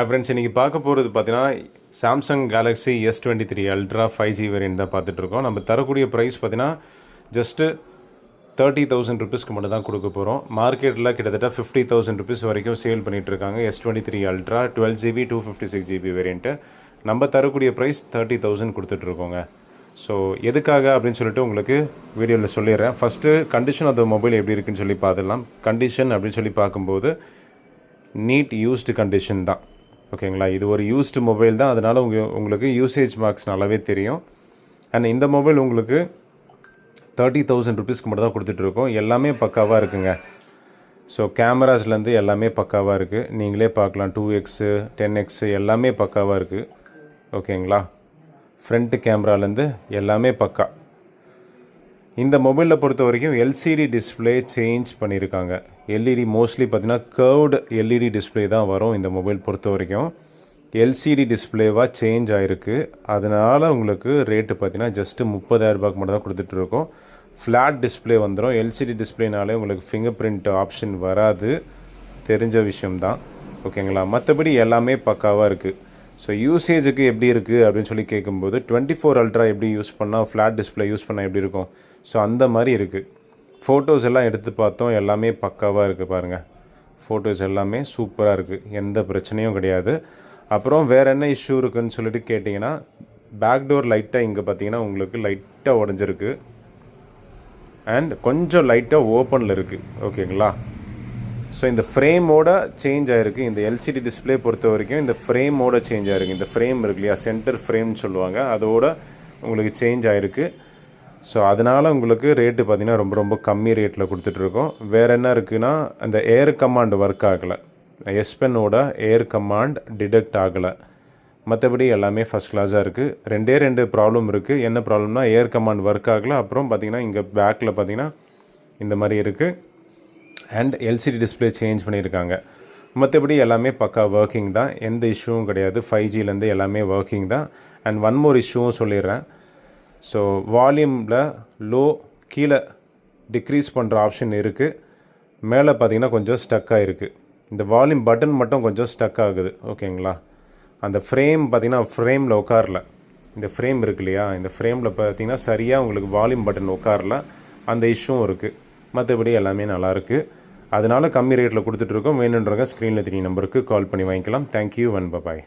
Friends இன்றைக்கி பார்க்க போகிறது பார்த்தீங்கன்னா Samsung Galaxy S23 ultra 5G variant தான் பார்த்துட்ருக்கோம். நம்ம தரக்கூடிய ப்ரைஸ் பார்த்தீங்கன்னா ஜஸ்ட்டு 30,000 ருபீஸ்க்கு மட்டும் தான் கொடுக்க போகிறோம். மார்க்கெட்டில் கிட்டத்தட்ட 50,000 ருபீஸ் வரைக்கும் சேல் பண்ணிகிட்ருக்காங்க. S23 ultra 12GB 256GB variant. நம்ம தரக்கூடிய ப்ரைஸ் 30,000 கொடுத்துட்ருக்கோங்க. ஸோ எதுக்காக அப்படின்னு சொல்லிட்டு உங்களுக்கு வீடியோவில் சொல்லிடுறேன். First condition of the mobile எப்படி இருக்குன்னு சொல்லி பார்த்துடலாம். கண்டிஷன் அப்படின்னு சொல்லி பார்க்கும்போது நீட் யூஸ்டு கண்டிஷன் தான். ஓகேங்களா, இது ஒரு யூஸ்டு மொபைல் தான், அதனால் உங்களுக்கு யூசேஜ் மார்க்ஸ் நல்லாவே தெரியும். அண்ட் இந்த மொபைல் உங்களுக்கு 30,000 ருபீஸ்க்கு மட்டும் தான் கொடுத்துட்ருக்கோம். எல்லாமே பக்காவாக இருக்குங்க. ஸோ கேமராஸ்லேருந்து எல்லாமே பக்காவாக இருக்குது. நீங்களே பார்க்கலாம், 2x 10x எல்லாமே பக்காவாக இருக்குது. ஓகேங்களா, ஃப்ரண்ட் கேமராலேருந்து எல்லாமே பக்கா. இந்த மொபைலில் பொறுத்த வரைக்கும் எல்சிடி டிஸ்பிளே சேஞ்ச் பண்ணியிருக்காங்க. எல்இடி மோஸ்ட்லி பார்த்திங்கன்னா கர்வ்டு எல்இடி டிஸ்பிளே தான் வரும். இந்த மொபைல் பொறுத்த வரைக்கும் எல்சிடி டிஸ்பிளேவாக சேஞ்ச் ஆகிருக்கு. அதனால் உங்களுக்கு ரேட்டு பார்த்திங்கன்னா ஜஸ்ட்டு 30,000 ரூபாய்க்கு மட்டும் தான் கொடுத்துட்ருக்கோம். ஃப்ளாட் டிஸ்பிளே வந்துடும். எல்சிடி டிஸ்பிளேனாலே உங்களுக்கு ஃபிங்கர் பிரிண்ட் ஆப்ஷன் வராது, தெரிஞ்ச விஷயம்தான். ஓகேங்களா, மற்றபடி எல்லாமே பக்காவாக இருக்குது. ஸோ யூசேஜுக்கு எப்படி இருக்குது அப்படின்னு சொல்லி கேட்கும்போது 24 அல்ட்ரா எப்படி யூஸ் பண்ணால் ஃப்ளாட் டிஸ்பிளே யூஸ் பண்ணால் எப்படி இருக்கும், ஸோ அந்த மாதிரி இருக்குது. ஃபோட்டோஸ் எல்லாம் எடுத்து பார்த்தோம், எல்லாமே பக்காவாக இருக்குது பாருங்கள். ஃபோட்டோஸ் எல்லாமே சூப்பராக இருக்குது, எந்த பிரச்சனையும் கிடையாது. அப்புறம் வேறு என்ன இஷ்யூ இருக்குதுன்னு சொல்லிட்டு கேட்டிங்கன்னா, பேக்டோர் லைட்டாக இங்கே பார்த்தீங்கன்னா உங்களுக்கு லைட்டாக உடஞ்சிருக்கு. அண்ட் கொஞ்சம் லைட்டாக ஓப்பனில் இருக்குது. ஓகேங்களா, ஸோ இந்த ஃப்ரேமோட சேஞ்ச் ஆகிருக்கு. இந்த எல்சிடி டிஸ்பிளே பொறுத்த வரைக்கும் இந்த ஃப்ரேமோட சேஞ்ச் ஆகிருக்கு. இந்த ஃப்ரேம் இருக்கு இல்லையா, சென்டர் ஃப்ரேம்னு சொல்லுவாங்க, அதோட உங்களுக்கு சேஞ்ச் ஆகிருக்கு. ஸோ அதனால் உங்களுக்கு ரேட்டு பார்த்திங்கன்னா ரொம்ப ரொம்ப கம்மி ரேட்டில் கொடுத்துட்ருக்கோம். வேறு என்ன இருக்குதுன்னா, அந்த ஏர் கமாண்ட் ஒர்க் ஆகலை. S Penோட ஏர் கமாண்ட் டிடெக்ட் ஆகலை. மற்றபடி எல்லாமே ஃபஸ்ட் கிளாஸாக இருக்குது. ரெண்டு ப்ராப்ளம் இருக்குது. என்ன ப்ராப்ளம்னா, ஏர் கமாண்ட் ஒர்க் ஆகலை. அப்புறம் பார்த்திங்கன்னா இங்கே பேக்கில் பார்த்திங்கன்னா இந்த மாதிரி இருக்குது. அண்ட் எல்சிடி டிஸ்பிளே சேஞ்ச் பண்ணியிருக்காங்க. மற்றபடி எல்லாமே பக்கா ஒர்க்கிங் தான், எந்த இஷ்யூவும் கிடையாது. 5Gலேருந்து எல்லாமே ஒர்க்கிங் தான். அண்ட் ஒன் மோர் இஷ்யூவும் சொல்லிடுறேன். ஸோ வால்யூமில் லோ கீழே டிக்ரீஸ் பண்ணுற ஆப்ஷன் இருக்குது. மேலே பார்த்திங்கன்னா கொஞ்சம் ஸ்டக் ஆகிருக்கு. இந்த வால்யூம் பட்டன் மட்டும் கொஞ்சம் ஸ்டக் ஆகுது. ஓகேங்களா, அந்த ஃப்ரேம் பார்த்திங்கன்னா ஃப்ரேமில் உட்காரல. இந்த ஃப்ரேம் இருக்கு இல்லையா, இந்த ஃப்ரேமில் பார்த்திங்கன்னா சரியாக உங்களுக்கு வால்யூம் பட்டன் உட்காரல, அந்த இஷ்யூவும் இருக்குது. மற்றபடி எல்லாமே நல்லாயிருக்கு. அதனால் கம்மி ரேட்டில் கொடுத்துட்ருக்கோம். வேணுன்றவங்க ஸ்க்ரீனில் 3 நம்பருக்கு கால் பண்ணி வாங்கிக்கலாம். Thank you and bye bye.